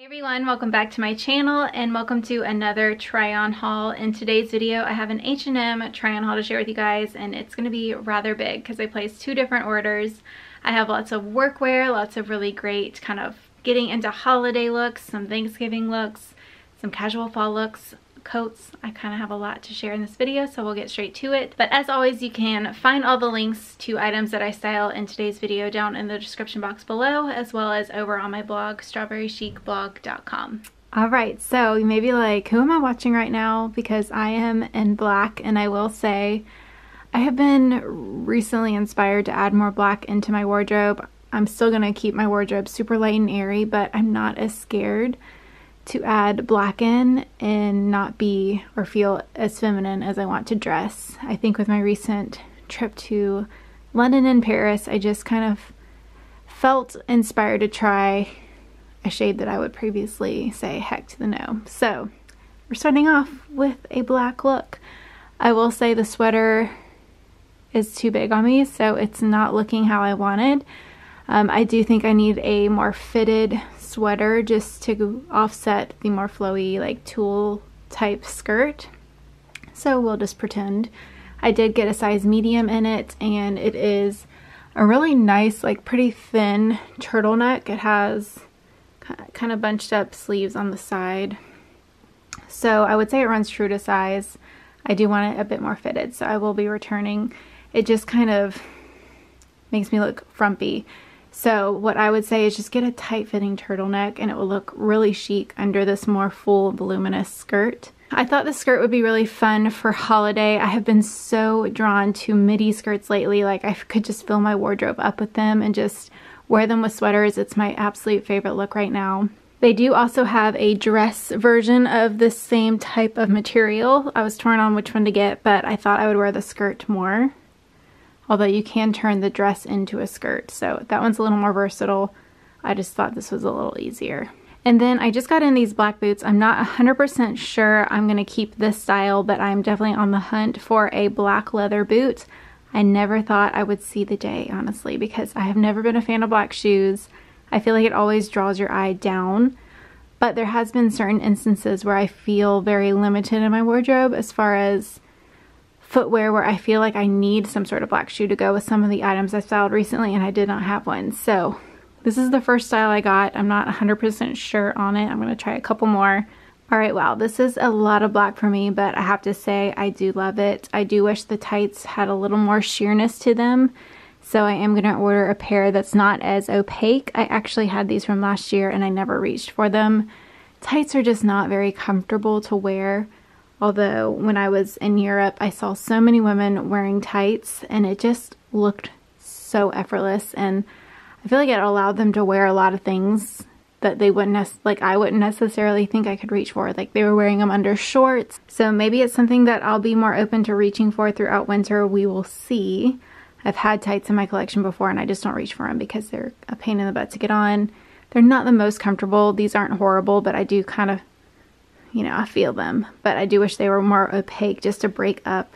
Hey everyone, welcome back to my channel and welcome to another try on haul. In today's video I have an H&M try on haul to share with you guys, and it's going to be rather big because I placed two different orders. I have lots of workwear, lots of really great kind of getting into holiday looks, some Thanksgiving looks, some casual fall looks, coats. I kind of have a lot to share in this video, so we'll get straight to it. But as always, you can find all the links to items that I style in today's video down in the description box below, as well as over on my blog, strawberrychicblog.com. Alright, so you may be like, who am I watching right now? Because I am in black, and I will say I have been recently inspired to add more black into my wardrobe. I'm still going to keep my wardrobe super light and airy, but I'm not as scared to add black in and not be or feel as feminine as I want to dress. I think with my recent trip to London and Paris, I just kind of felt inspired to try a shade that I would previously say heck to the no. So we're starting off with a black look. I will say the sweater is too big on me, so it's not looking how I wanted. I do think I need a more fitted sweater just to offset the more flowy like tulle type skirt, so we'll just pretend. I did get a size medium in it, and it is a really nice, like pretty thin turtleneck. It has kind of bunched up sleeves on the side, so I would say it runs true to size. I do want it a bit more fitted, so I will be returning. It just kind of makes me look frumpy. So what I would say is just get a tight-fitting turtleneck, and it will look really chic under this more full voluminous skirt. I thought the skirt would be really fun for holiday. I have been so drawn to midi skirts lately. Like, I could just fill my wardrobe up with them and just wear them with sweaters. It's my absolute favorite look right now. They do also have a dress version of this same type of material. I was torn on which one to get, but I thought I would wear the skirt more. Although you can turn the dress into a skirt, so that one's a little more versatile. I just thought this was a little easier. And then I just got in these black boots. I'm not 100% sure I'm going to keep this style, but I'm definitely on the hunt for a black leather boot. I never thought I would see the day, honestly, because I have never been a fan of black shoes. I feel like it always draws your eye down. But there has been certain instances where I feel very limited in my wardrobe as far as footwear, where I feel like I need some sort of black shoe to go with some of the items I styled recently, and I did not have one. So this is the first style I got. I'm not 100% sure on it. I'm going to try a couple more. Alright, wow, this is a lot of black for me, but I have to say I do love it. I do wish the tights had a little more sheerness to them, so I am going to order a pair that's not as opaque. I actually had these from last year and I never reached for them. Tights are just not very comfortable to wear. Although when I was in Europe, I saw so many women wearing tights, and it just looked so effortless, and I feel like it allowed them to wear a lot of things that they wouldn't I wouldn't necessarily think I could reach for. Like, they were wearing them under shorts, so maybe it's something that I'll be more open to reaching for throughout winter. We will see. I've had tights in my collection before, and I just don't reach for them because they're a pain in the butt to get on. They're not the most comfortable. These aren't horrible, but I do kind of, you know, I feel them, but I do wish they were more opaque just to break up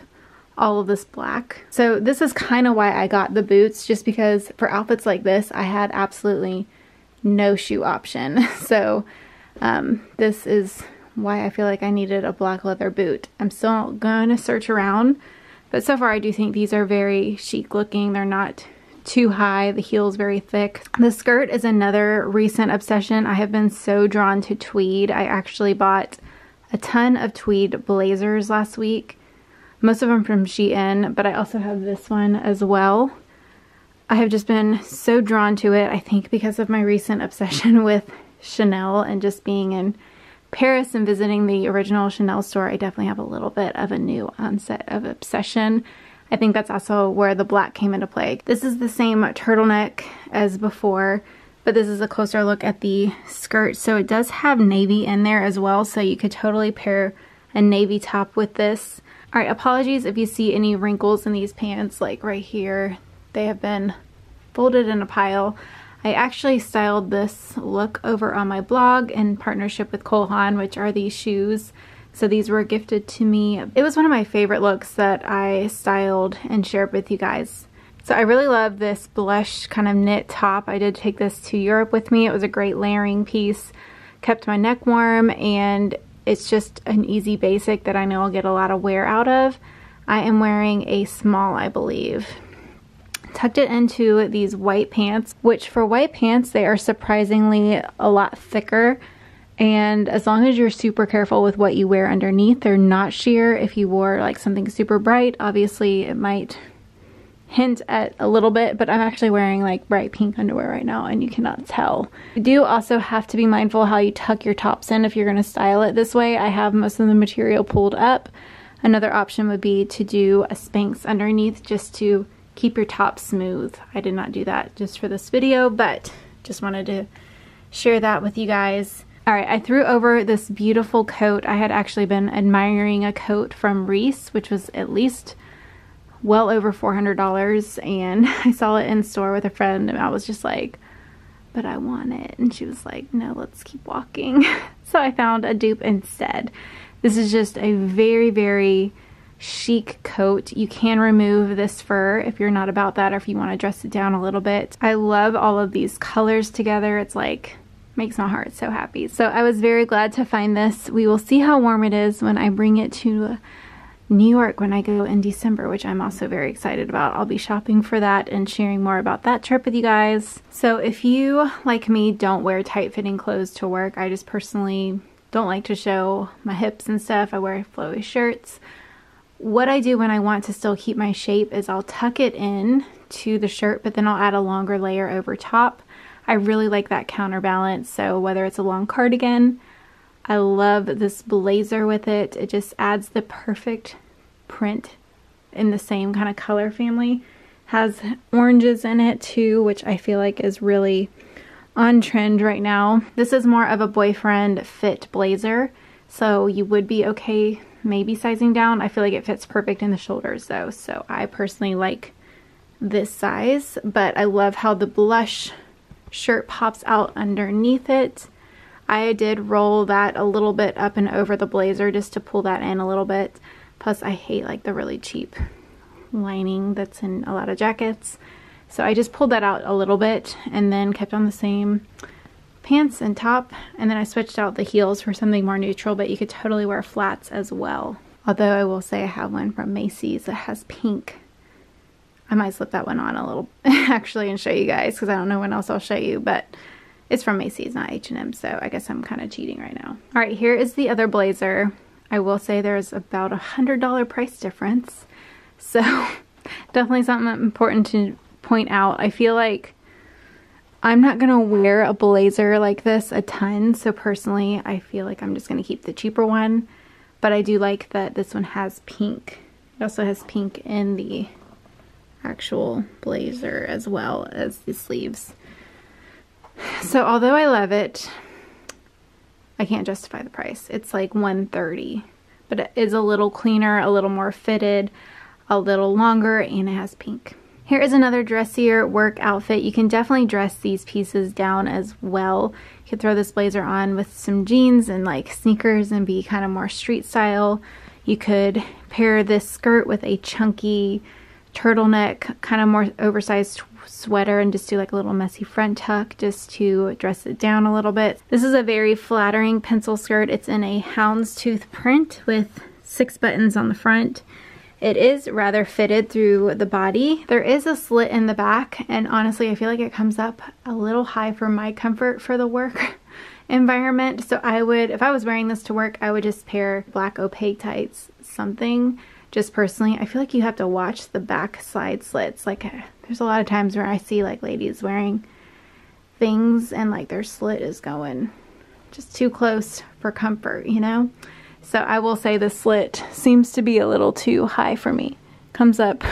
all of this black. So this is kind of why I got the boots, just because for outfits like this, I had absolutely no shoe option. So this is why I feel like I needed a black leather boot. I'm still going to search around, but so far I do think these are very chic looking. They're not too high. The heel's very thick. The skirt is another recent obsession. I have been so drawn to tweed. I actually bought a ton of tweed blazers last week, most of them from Shein, but I also have this one as well. I have just been so drawn to it, I think because of my recent obsession with Chanel and just being in Paris and visiting the original Chanel store. I definitely have a little bit of a new onset of obsession. I think that's also where the black came into play. This is the same turtleneck as before, but this is a closer look at the skirt. So it does have navy in there as well, so you could totally pair a navy top with this. Alright, apologies if you see any wrinkles in these pants, like right here. They have been folded in a pile. I actually styled this look over on my blog in partnership with Cole Haan, which are these shoes. So these were gifted to me. It was one of my favorite looks that I styled and shared with you guys. So I really love this blush kind of knit top. I did take this to Europe with me. It was a great layering piece. kept my neck warm, and it's just an easy basic that I know I'll get a lot of wear out of. I am wearing a small, I believe. Tucked it into these white pants, which for white pants, they are surprisingly a lot thicker. And as long as you're super careful with what you wear underneath, they're not sheer. If you wore like something super bright, obviously it might hint at a little bit, but I'm actually wearing like bright pink underwear right now and you cannot tell. You do also have to be mindful how you tuck your tops in if you're going to style it this way. I have most of the material pulled up. Another option would be to do a Spanx underneath just to keep your top smooth. I did not do that just for this video, but just wanted to share that with you guys. All right, I threw over this beautiful coat. I had actually been admiring a coat from Reese, which was at least well over $400, and I saw it in store with a friend and I was just like, but I want it. And she was like, no, let's keep walking. So I found a dupe instead. This is just a very, very chic coat. You can remove this fur if you're not about that or if you want to dress it down a little bit. I love all of these colors together. It's like, makes my heart so happy. So I was very glad to find this. We will see how warm it is when I bring it to New York when I go in December, which I'm also very excited about. I'll be shopping for that and sharing more about that trip with you guys. So if you, like me, don't wear tight-fitting clothes to work, I just personally don't like to show my hips and stuff. I wear flowy shirts. What I do when I want to still keep my shape is I'll tuck it in to the shirt, but then I'll add a longer layer over top. I really like that counterbalance. So whether it's a long cardigan, I love this blazer with it. It just adds the perfect print in the same kind of color family. Has oranges in it too, which I feel like is really on trend right now. This is more of a boyfriend fit blazer, so you would be okay maybe sizing down. I feel like it fits perfect in the shoulders though, so I personally like this size, but I love how the blush shirt pops out underneath it. I did roll that a little bit up and over the blazer just to pull that in a little bit. Plus I hate like the really cheap lining that's in a lot of jackets. So I just pulled that out a little bit and then kept on the same pants and top. And then I switched out the heels for something more neutral, but you could totally wear flats as well. Although I will say I have one from Macy's that has pink. I might slip that one on a little actually and show you guys because I don't know when else I'll show you, but it's from Macy's, not H&M, so I guess I'm kind of cheating right now. All right, here is the other blazer. I will say there's about $100 price difference, so definitely something important to point out. I feel like I'm not going to wear a blazer like this a ton, so personally I feel like I'm just going to keep the cheaper one, but I do like that this one has pink. It also has pink in the actual blazer as well as the sleeves. So although I love it, I can't justify the price. It's like $130, but it is a little cleaner, a little more fitted, a little longer, and it has pink. Here is another dressier work outfit. You can definitely dress these pieces down as well. You could throw this blazer on with some jeans and like sneakers and be kind of more street style. You could pair this skirt with a chunky turtleneck, kind of more oversized sweater and just do like a little messy front tuck just to dress it down a little bit. This is a very flattering pencil skirt. It's in a houndstooth print with 6 buttons on the front. It is rather fitted through the body. There is a slit in the back, and honestly I feel like it comes up a little high for my comfort for the work environment. So I would, if I was wearing this to work, I would just pair black opaque tights, something. Just personally, I feel like you have to watch the back side slits. Like there's a lot of times where I see like ladies wearing things and like their slit is going just too close for comfort, you know? So I will say the slit seems to be a little too high for me. Comes up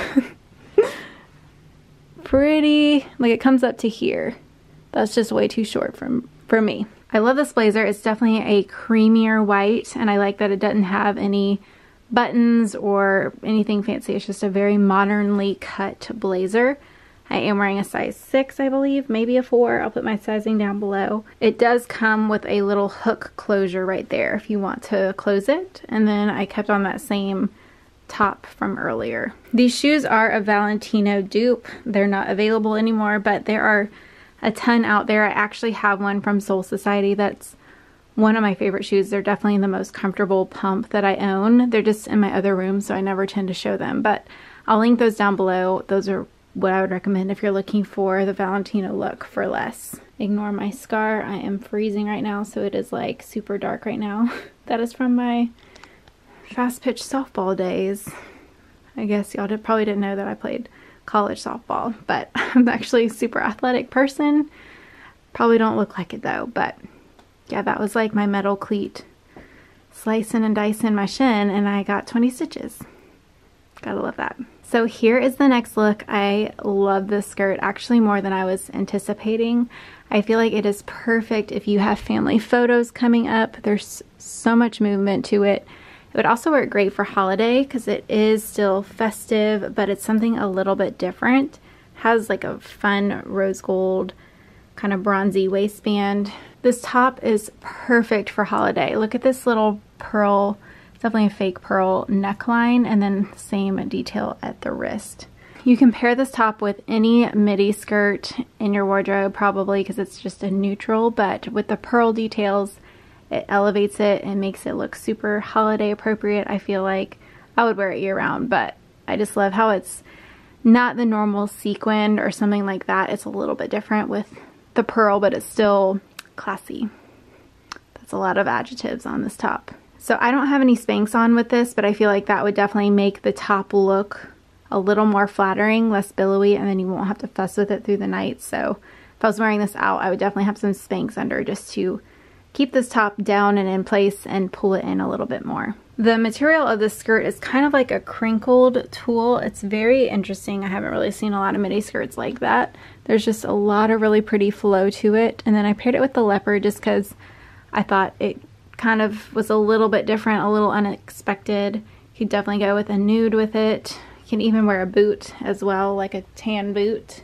pretty, like it comes up to here. That's just way too short for me. I love this blazer. It's definitely a creamier white, and I like that it doesn't have any buttons or anything fancy. It's just a very modernly cut blazer. I am wearing a size 6, I believe, maybe a 4. I'll put my sizing down below. It does come with a little hook closure right there if you want to close it. And then I kept on that same top from earlier. These shoes are a Valentino dupe. They're not available anymore, but there are a ton out there. I actually have one from Soul Society that's one of my favorite shoes. They're definitely the most comfortable pump that I own. They're just in my other room, so I never tend to show them, but I'll link those down below. Those are what I would recommend if you're looking for the Valentino look for less. Ignore my scar. I am freezing right now, so it is like super dark right now. That is from my fast pitch softball days. I guess y'all probably didn't know that I played college softball, but I'm actually a super athletic person. Probably don't look like it though, but yeah, that was like my metal cleat slicing and dicing my shin, and I got 20 stitches. Gotta love that. So here is the next look. I love this skirt actually more than I was anticipating. I feel like it is perfect if you have family photos coming up. There's so much movement to it. It would also work great for holiday because it is still festive, but it's something a little bit different. Has like a fun rose gold kind of bronzy waistband. This top is perfect for holiday. Look at this little pearl, definitely a fake pearl neckline, and then same detail at the wrist. You can pair this top with any midi skirt in your wardrobe probably because it's just a neutral, but with the pearl details, it elevates it and makes it look super holiday appropriate. I feel like I would wear it year round, but I just love how it's not the normal sequin or something like that. It's a little bit different with the pearl, but it's still classy. That's a lot of adjectives on this top. So I don't have any Spanx on with this, but I feel like that would definitely make the top look a little more flattering, less billowy, and then you won't have to fuss with it through the night. So if I was wearing this out, I would definitely have some Spanx under just to keep this top down and in place and pull it in a little bit more. The material of this skirt is kind of like a crinkled tulle. It's very interesting. I haven't really seen a lot of midi skirts like that. There's just a lot of really pretty flow to it. And then I paired it with the Leopard just because I thought it kind of was a little bit different, a little unexpected. You could definitely go with a nude with it. You can even wear a boot as well, like a tan boot,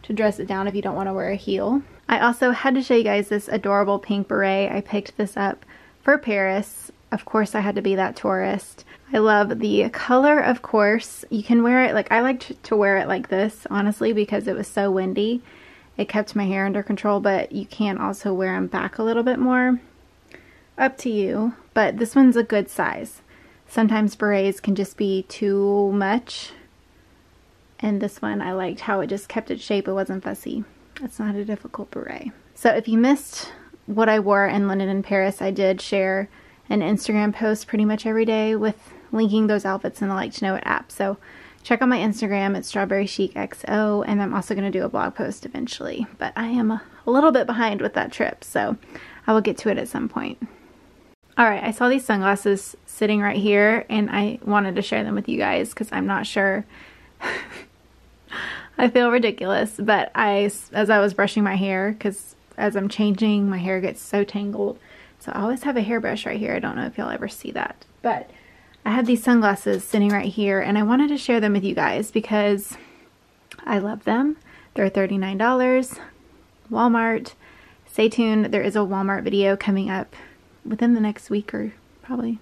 to dress it down if you don't want to wear a heel. I also had to show you guys this adorable pink beret. I picked this up for Paris. Of course I had to be that tourist. I love the color, of course. You can wear it, like I liked to wear it like this, honestly, because it was so windy. It kept my hair under control, but you can also wear them back a little bit more. Up to you, but this one's a good size. Sometimes berets can just be too much, and this one I liked how it just kept its shape. It wasn't fussy. It's not a difficult beret. So if you missed what I wore in London and Paris, I did share an Instagram post pretty much every day with linking those outfits in the Like to Know It app. So check out my Instagram, it's Strawberry Chic XO, and I'm also going to do a blog post eventually. But I am a little bit behind with that trip, so I will get to it at some point. Alright, I saw these sunglasses sitting right here and I wanted to share them with you guys because I'm not sure. I feel ridiculous, but as I was brushing my hair, because as I'm changing, my hair gets so tangled. So I always have a hairbrush right here. I don't know if y'all ever see that, but I have these sunglasses sitting right here and I wanted to share them with you guys because I love them. They're $39, Walmart. Stay tuned. There is a Walmart video coming up within the next week, or probably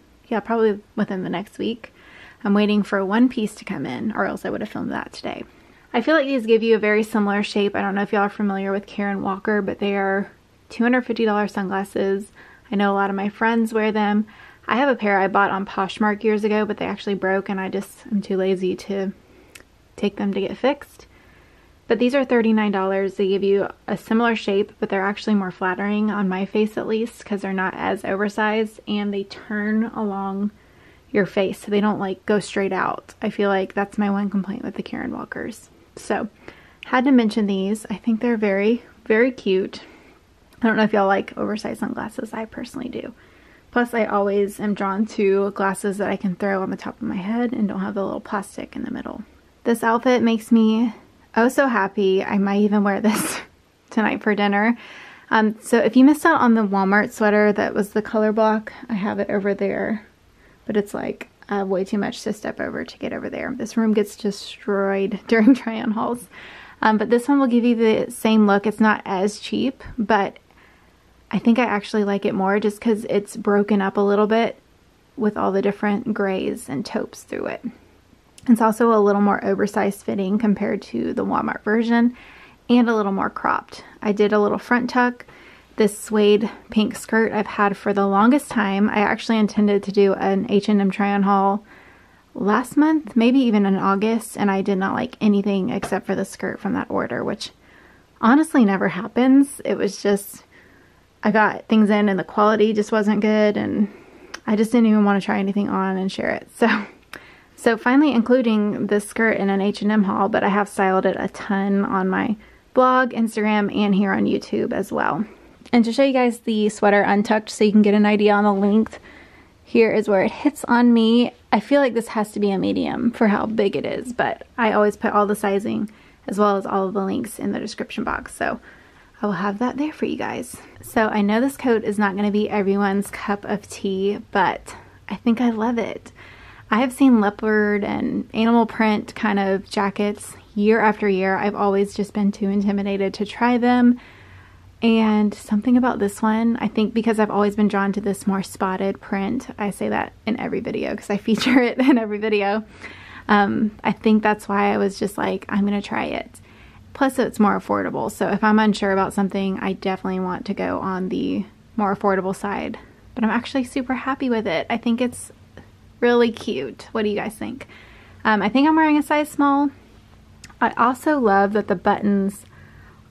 within the next week. I'm waiting for one piece to come in, or else I would have filmed that today. I feel like these give you a very similar shape. I don't know if y'all are familiar with Karen Walker, but they are $250 sunglasses. I know a lot of my friends wear them. I have a pair I bought on Poshmark years ago, but they actually broke and I'm too lazy to take them to get fixed. But these are $39. They give you a similar shape, but they're actually more flattering on my face at least because they're not as oversized and they turn along your face so they don't like go straight out. I feel like that's my one complaint with the Karen Walkers. So had to mention these. I think they're very, very cute. I don't know if y'all like oversized sunglasses. I personally do. Plus I always am drawn to glasses that I can throw on the top of my head and don't have the little plastic in the middle. This outfit makes me oh so happy. I might even wear this tonight for dinner. So if you missed out on the Walmart sweater that was the color block, I have it over there, but it's like way too much to step over to get over there. This room gets destroyed during try-on hauls. But this one will give you the same look. It's not as cheap, but I think I actually like it more just because it's broken up a little bit with all the different grays and taupes through it. It's also a little more oversized fitting compared to the Walmart version and a little more cropped. I did a little front tuck this suede pink skirt I've had for the longest time. I actually intended to do an H&M try-on haul last month, maybe even in August, and I did not like anything except for the skirt from that order, which honestly never happens. It was just, I got things in and the quality just wasn't good, and I just didn't even want to try anything on and share it. So finally including this skirt in an H&M haul, but I have styled it a ton on my blog, Instagram, and here on YouTube as well. And to show you guys the sweater untucked so you can get an idea on the length, here is where it hits on me. I feel like this has to be a medium for how big it is, but I always put all the sizing as well as all of the links in the description box, so I will have that there for you guys. So I know this coat is not going to be everyone's cup of tea, but I think I love it. I have seen leopard and animal print kind of jackets year after year. I've always just been too intimidated to try them. And something about this one, I think because I've always been drawn to this more spotted print. I say that in every video because I feature it in every video. I think that's why I was just like, I'm going to try it. Plus it's more affordable. So if I'm unsure about something, I definitely want to go on the more affordable side. But I'm actually super happy with it. I think it's really cute. What do you guys think? I think I'm wearing a size small. I also love that the buttons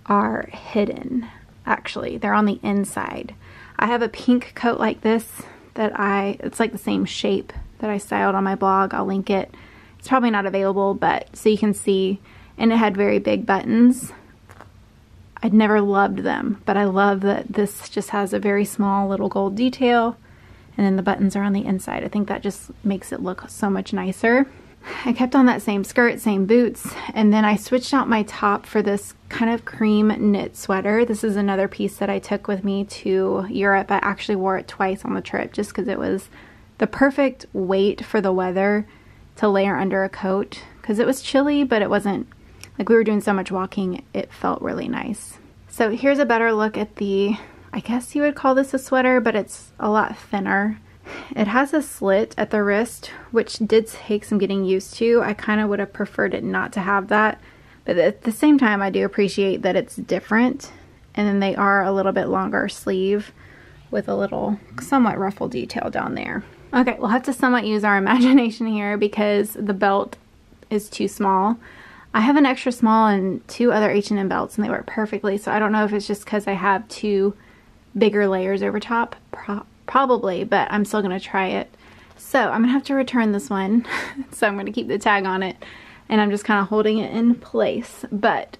are hidden. Actually, they're on the inside. I have a pink coat like this that it's like the same shape that I styled on my blog. I'll link it. It's probably not available, but so you can see, and it had very big buttons. I'd never loved them, but I love that this just has a very small little gold detail, and then the buttons are on the inside. I think that just makes it look so much nicer. I kept on that same skirt, same boots, and then I switched out my top for this kind of cream knit sweater. This is another piece that I took with me to Europe. I actually wore it twice on the trip just because it was the perfect weight for the weather to layer under a coat, because it was chilly, but it wasn't like we were doing so much walking. It felt really nice. So here's a better look at the, I guess you would call this a sweater, but it's a lot thinner. It has a slit at the wrist, which did take some getting used to. I kind of would have preferred it not to have that, but at the same time I do appreciate that it's different. And then they are a little bit longer sleeve with a little somewhat ruffle detail down there. Okay, we'll have to somewhat use our imagination here because the belt is too small. I have an extra small and 2 other H&M belts and they work perfectly, so I don't know if it's just because I have 2 bigger layers over top. Probably, but I'm still going to try it. So I'm going to have to return this one. So I'm going to keep the tag on it and I'm just kind of holding it in place. But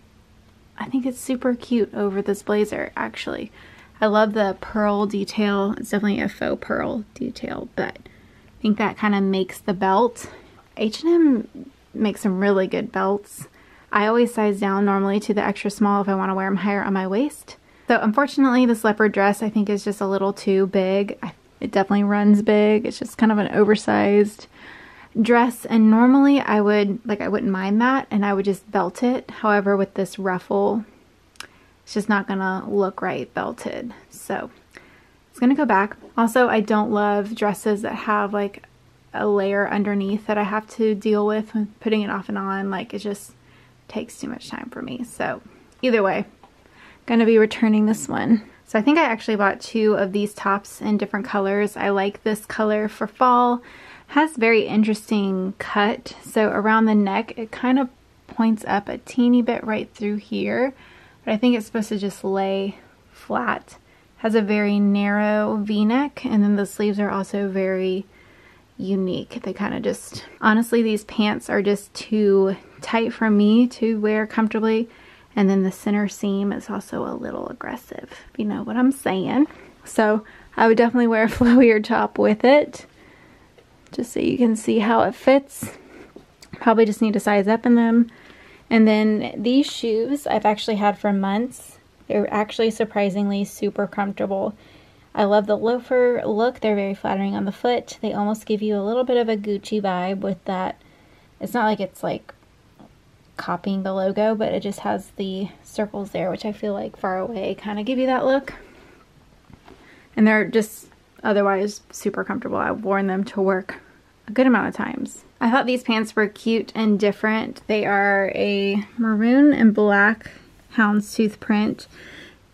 I think it's super cute over this blazer, actually. I love the pearl detail. It's definitely a faux pearl detail, but I think that kind of makes the belt. H&M makes some really good belts. I always size down normally to the extra small if I want to wear them higher on my waist. So unfortunately this leopard dress I think is just a little too big. It definitely runs big. It's just kind of an oversized dress, and normally I wouldn't mind that and I would just belt it. However, with this ruffle, it's just not gonna look right belted. So it's gonna go back. Also, I don't love dresses that have like a layer underneath that I have to deal with when putting it off and on. Like, it just takes too much time for me. So either way, gonna be returning this one. So I think I actually bought 2 of these tops in different colors. I like this color for fall. Has very interesting cut. So around the neck, it kind of points up a teeny bit right through here, but I think it's supposed to just lay flat. Has a very narrow V-neck, and then the sleeves are also very unique. They kind of just, honestly, these pants are just too tight for me to wear comfortably. And then the center seam is also a little aggressive, if you know what I'm saying. So I would definitely wear a flowier top with it, just so you can see how it fits. Probably just need to size up in them. And then these shoes I've actually had for months. They're actually surprisingly super comfortable. I love the loafer look. They're very flattering on the foot. They almost give you a little bit of a Gucci vibe with that. It's not like it's like copying the logo, but it just has the circles there, which I feel like far away kind of give you that look. And they're just otherwise super comfortable. I've worn them to work a good amount of times. I thought these pants were cute and different. They are a maroon and black houndstooth print.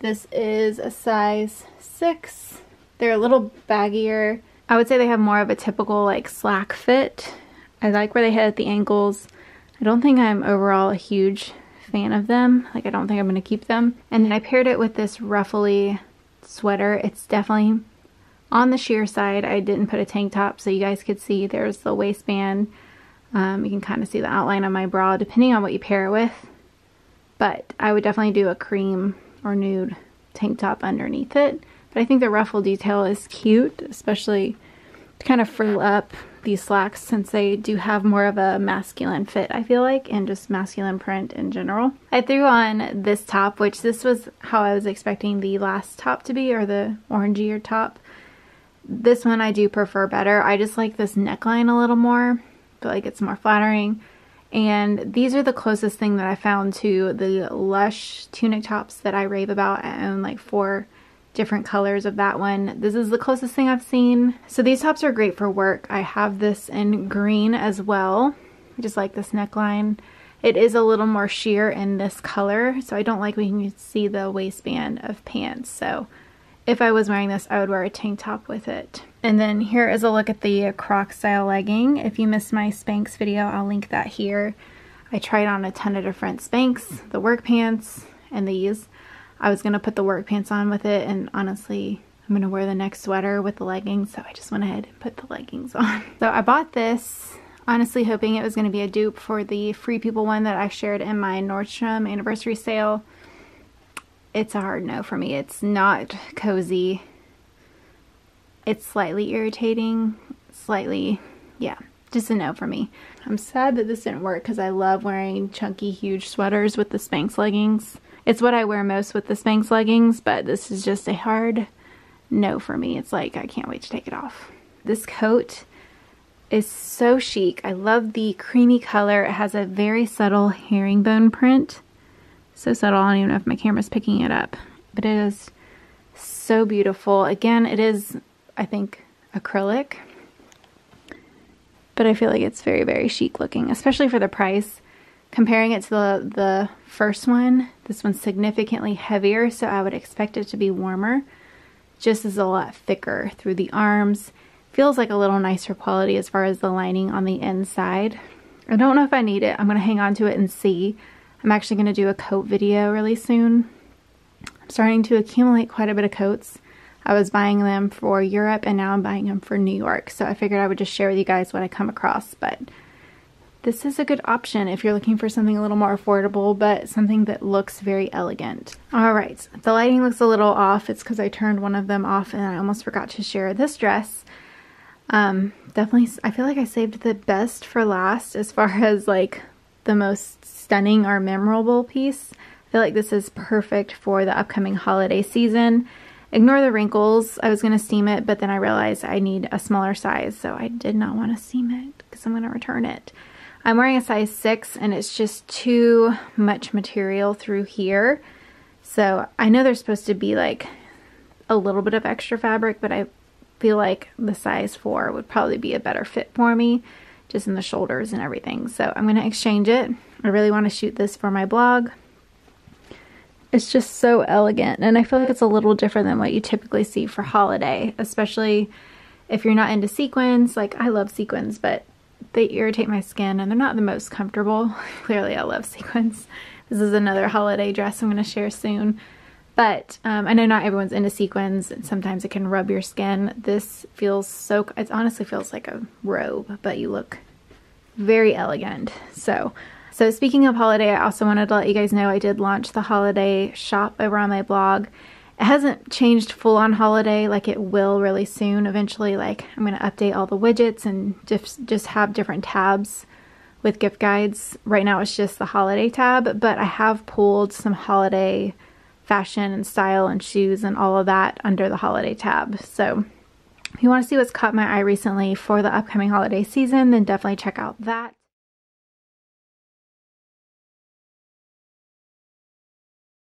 This is a size 6. They're a little baggier. I would say they have more of a typical like slack fit. I like where they hit at the ankles. I don't think I'm overall a huge fan of them. Like I don't think I'm going to keep them. And then I paired it with this ruffly sweater. It's definitely on the sheer side. I didn't put a tank top so you guys could see there's the waistband. You can kind of see the outline of my bra depending on what you pair it with. But I would definitely do a cream or nude tank top underneath it. But I think the ruffle detail is cute, especially to kind of frill up these slacks since they do have more of a masculine fit, I feel like, and just masculine print in general. I threw on this top, which this was how I was expecting the last top to be, or the orangier top. This one I do prefer better. I just like this neckline a little more. I feel like it's more flattering. And these are the closest thing that I found to the Lush tunic tops that I rave about. I own like 4 different colors of that one. This is the closest thing I've seen. So these tops are great for work. I have this in green as well. I just like this neckline. It is a little more sheer in this color, so I don't like when you can see the waistband of pants. So if I was wearing this, I would wear a tank top with it. And then here is a look at the Croc style legging. If you missed my Spanx video, I'll link that here. I tried on a ton of different Spanx, the work pants, and these. I was going to put the work pants on with it, and honestly, I'm going to wear the next sweater with the leggings, so I just went ahead and put the leggings on. So I bought this, honestly hoping it was going to be a dupe for the Free People one that I shared in my Nordstrom anniversary sale. It's a hard no for me. It's not cozy. It's slightly irritating, slightly, yeah, just a no for me. I'm sad that this didn't work because I love wearing chunky, huge sweaters with the Spanx leggings. It's what I wear most with the Spanx leggings, but this is just a hard no for me. It's like, I can't wait to take it off. This coat is so chic. I love the creamy color. It has a very subtle herringbone print. So subtle, I don't even know if my camera's picking it up, but it is so beautiful. Again, it is, I think, acrylic, but I feel like it's very, very chic looking, especially for the price. Comparing it to the first one, this one's significantly heavier, so I would expect it to be warmer. Just is a lot thicker through the arms. Feels like a little nicer quality as far as the lining on the inside. I don't know if I need it. I'm going to hang on to it and see. I'm actually going to do a coat video really soon. I'm starting to accumulate quite a bit of coats. I was buying them for Europe and now I'm buying them for New York. So I figured I would just share with you guys what I come across. But this is a good option if you're looking for something a little more affordable, but something that looks very elegant. All right, the lighting looks a little off. It's because I turned one of them off and I almost forgot to share this dress. Definitely, I feel like I saved the best for last as far as like the most stunning or memorable piece. I feel like this is perfect for the upcoming holiday season. Ignore the wrinkles. I was going to steam it, but then I realized I need a smaller size, so I did not want to steam it because I'm going to return it. I'm wearing a size 6 and it's just too much material through here. So I know there's supposed to be like a little bit of extra fabric, but I feel like the size 4 would probably be a better fit for me, just in the shoulders and everything. So I'm going to exchange it. I really want to shoot this for my blog. It's just so elegant, and I feel like it's a little different than what you typically see for holiday, especially if you're not into sequins. Like, I love sequins, but they irritate my skin and they're not the most comfortable. Clearly I love sequins. This is another holiday dress I'm going to share soon. But I know not everyone's into sequins, and sometimes it can rub your skin. This feels so, it honestly feels like a robe, but you look very elegant. So speaking of holiday, I also wanted to let you guys know I did launch the holiday shop over on my blog. It hasn't changed full on holiday, like it will really soon. Eventually, like, I'm going to update all the widgets and just have different tabs with gift guides. Right now it's just the holiday tab, but I have pulled some holiday fashion and style and shoes and all of that under the holiday tab. So if you want to see what's caught my eye recently for the upcoming holiday season, then definitely check out that.